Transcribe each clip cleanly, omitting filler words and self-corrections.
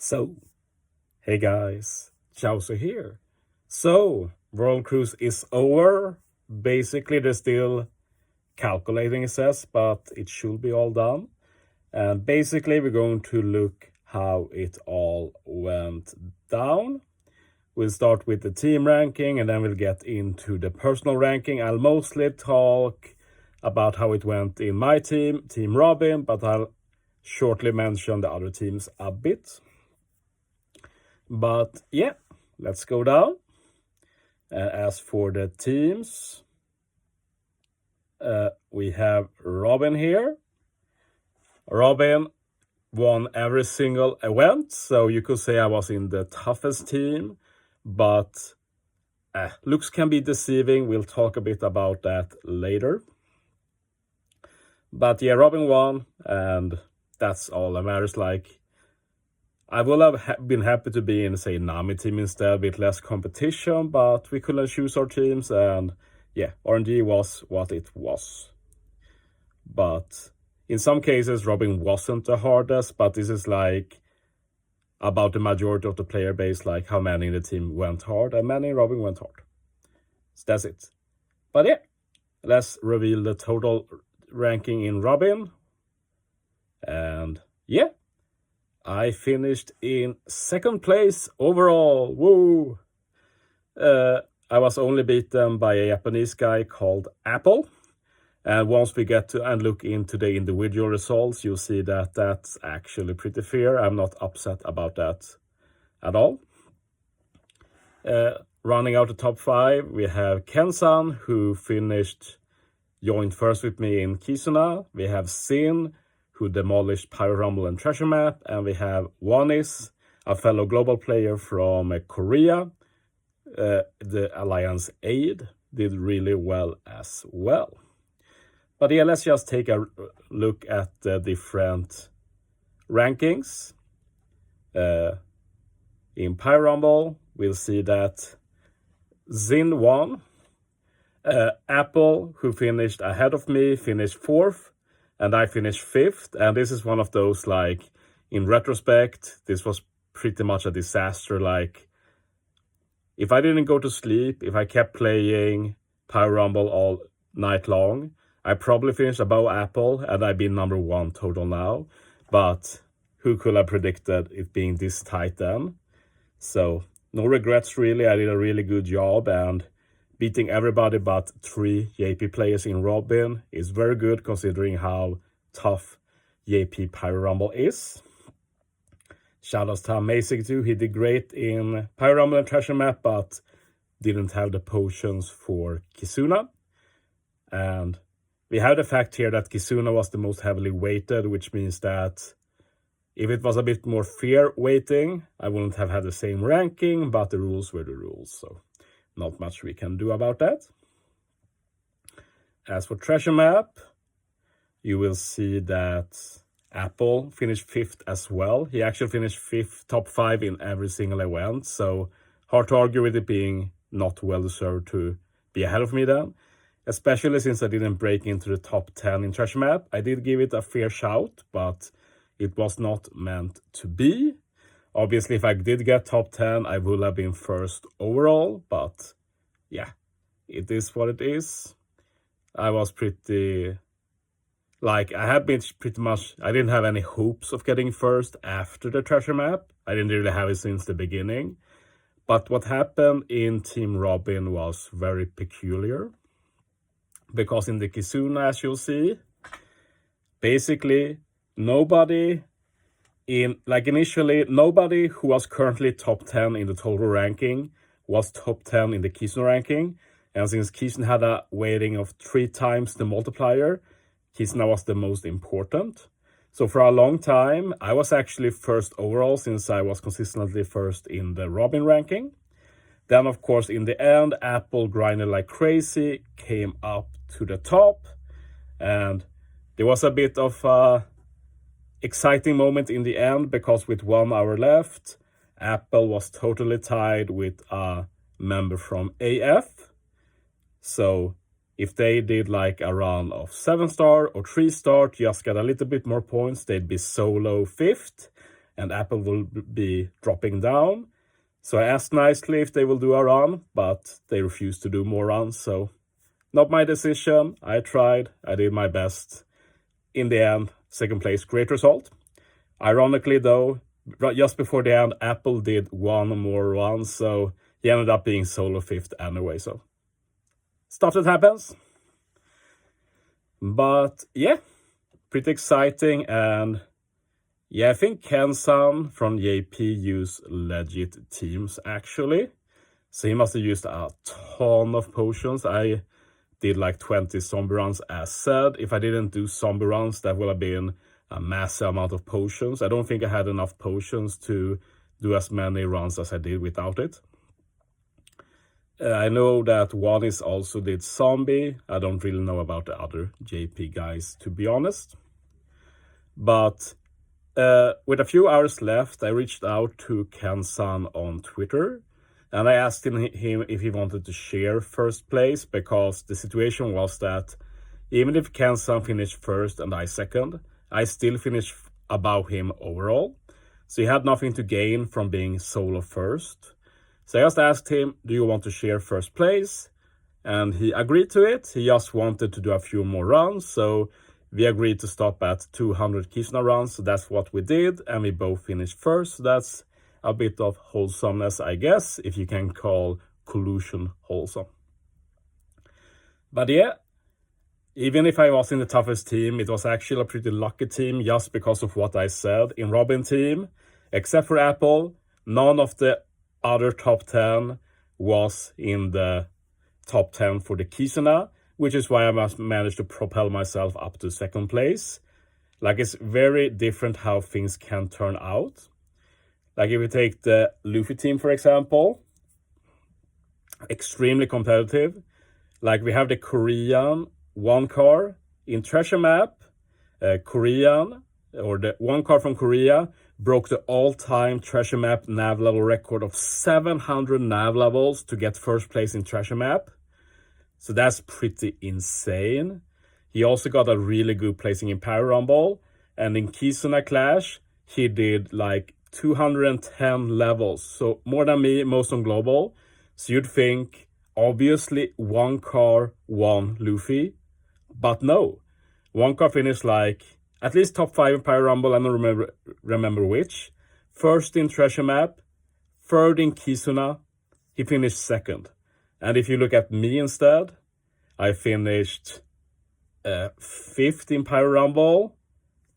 So, hey guys, Chauzu here. So, World Cruise is over. Basically, they're still calculating, it says, but it should be all done. And basically, we're going to look how it all went down. We'll start with the team ranking and then we'll get into the personal ranking. I'll mostly talk about how it went in my team, Team Robin, but I'll shortly mention the other teams a bit. But yeah, let's go down. As for the teams, we have Robin here. Robin won every single event, so you could say I was in the toughest team, but looks can be deceiving. We'll talk a bit about that later. But yeah, Robin won, and that's all that matters. Like, I would have been happy to be in, say, Nami team instead with less competition, but we couldn't choose our teams, and yeah, RNG was what it was. But in some cases, Robin wasn't the hardest, but this is like about the majority of the player base, like how many in the team went hard, and many in Robin went hard. So that's it. But yeah, let's reveal the total ranking in Robin. And yeah, I finished in second place overall. Woo! I was only beaten by a Japanese guy called Apple. And once we get to and look into the individual results, you'll see that that's actually pretty fair. I'm not upset about that at all. Running out the top 5, we have Ken-san, who joined first with me in Kizuna. We have Sin, who demolished Pyro Rumble and Treasure Map. And we have Wanis, a fellow global player from Korea. The Alliance Aid did really well as well. But yeah, let's just take a look at the different rankings. In Pyro Rumble, we'll see that Zin won. Apple, who finished ahead of me, finished 4th. And I finished 5th. And this is one of those, like, in retrospect, this was pretty much a disaster. Like, if I didn't go to sleep, if I kept playing Pyro Rumble all night long, I probably finished above Apple, and I'd be number 1 total now. But who could have predicted it being this tight then? So, no regrets really. I did a really good job, and beating everybody but 3 JP players in Robin is very good considering how tough JP Pyro Rumble is. Shoutouts to Amazing too. He did great in Pyro Rumble and Treasure Map, but didn't have the potions for Kizuna. And we have the fact here that Kizuna was the most heavily weighted, which means that if it was a bit more fair weighting, I wouldn't have had the same ranking, but the rules were the rules, so not much we can do about that. As for Treasure Map, you will see that Apple finished 5th as well. He actually finished 5th, top 5 in every single event, so hard to argue with it being not well-deserved to be ahead of me then. Especially since I didn't break into the top 10 in Treasure Map. I did give it a fair shout, but it was not meant to be. Obviously, if I did get top 10, I would have been 1st overall, but yeah, it is what it is. I was pretty, like, I didn't have any hopes of getting 1st after the Treasure Map. I didn't really have it since the beginning. But what happened in Team Robin was very peculiar. Because in the Kizuna, as you'll see, basically nobody nobody who was currently top 10 in the total ranking was top 10 in the Kizuna ranking. And since Kizuna had a weighting of 3 times the multiplier, Kizuna was the most important. So for a long time, I was actually 1st overall since I was consistently 1st in the Robin ranking. Then, of course, in the end, Apple grinded like crazy, came up to the top, and there was a bit of a exciting moment in the end because with 1 hour left, Apple was totally tied with a member from AF. So if they did like a run of 7-star or 3-star, just get a little bit more points, they'd be solo 5th. and Apple will be dropping down. So I asked nicely if they will do a run, but they refused to do more runs. So not my decision. I tried. I did my best. In the end, second place, great result. Ironically though, just before the end, Apple did one more run, so he ended up being solo fifth anyway. So stuff that happens. But yeah, pretty exciting. And yeah, I think Ken-san from JP used legit teams actually. So he must have used a ton of potions. I did like 20 zombie runs as said. If I didn't do zombie runs, that would have been a massive amount of potions. I don't think I had enough potions to do as many runs as I did without it. I know that Wanis also did zombie. I don't really know about the other JP guys, to be honest. But with a few hours left, I reached out to Ken-san on Twitter. And I asked him if he wanted to share first place, because the situation was that even if Ken-san finished first and I second, I still finished above him overall. So he had nothing to gain from being solo first. So I just asked him, do you want to share first place? And he agreed to it. He just wanted to do a few more runs. So we agreed to stop at 200 Kisuna runs. So that's what we did. And we both finished first. So that's a bit of wholesomeness, I guess, if you can call collusion wholesome. But yeah, even if I was in the toughest team, it was actually a pretty lucky team just because of what I said. In Robin team, except for Apple, none of the other top 10 was in the top 10 for the Kisuna, which is why I managed to propel myself up to second place. Like, it's very different how things can turn out. Like if we take the Luffy team, for example, extremely competitive. Like we have the Korean one car in treasure map, Korean, or the one car from Korea broke the all-time treasure map nav level record of 700 nav levels to get first place in treasure map. So that's pretty insane. He also got a really good placing in Power Rumble, and in Kisuna Clash, he did like 210 levels, so more than me, most on global. So you'd think, obviously, one car won Luffy, but no. One car finished like at least top 5 in Power Rumble, I don't remember which. First in Treasure Map, third in Kisuna, he finished second. And if you look at me instead, I finished 5th in Power Rumble,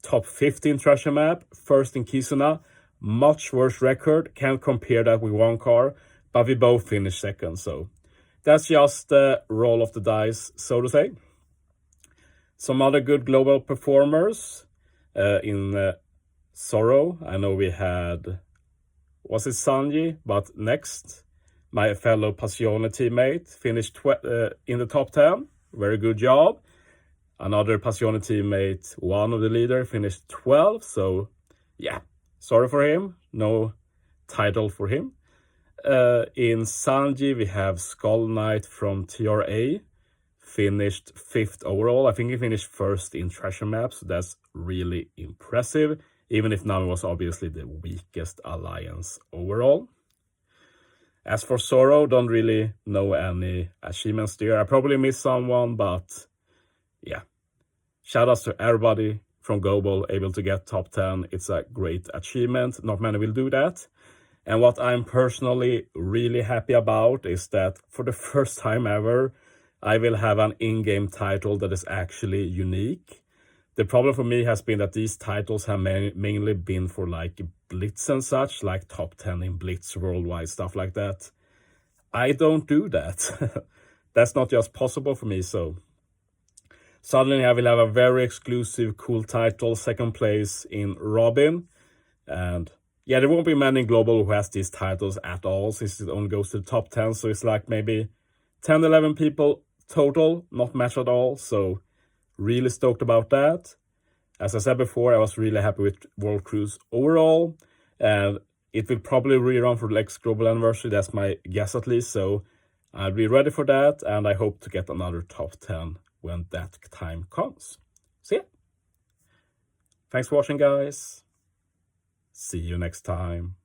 top 15 Treasure Map, first in Kisuna. Much worse record, can't compare that with one car, but we both finished second, so that's just the roll of the dice, so to say. Some other good global performers in Sorrow. I know we had, was it Sanji? But next, my fellow Passione teammate finished in the top 10. Very good job. Another Passione teammate, one of the leader, finished 12, so yeah. Sorry for him, no title for him. In Sanji, we have Skull Knight from TRA, finished 5th overall. I think he finished 1st in treasure maps, so that's really impressive, even if Nami was obviously the weakest alliance overall. As for Zoro, don't really know any achievements there. I probably missed someone, but yeah. Shoutouts to everybody from Global able to get top 10. It's a great achievement. Not many will do that. And what I'm personally really happy about is that for the first time ever, I will have an in-game title that is actually unique. The problem for me has been that these titles have mainly been for like Blitz and such, like top 10 in Blitz worldwide, stuff like that. I don't do that. That's not just possible for me, so suddenly I will have a very exclusive, cool title, second place in Robin. And yeah, there won't be many global who has these titles at all, since it only goes to the top 10. So it's like maybe 10, 11 people total, not much at all. So really stoked about that. As I said before, I was really happy with World Cruise overall. And it will probably rerun for the next global anniversary. That's my guess at least. So I'll be ready for that. And I hope to get another top 10 when that time comes. So yeah. Thanks for watching, guys. See you next time.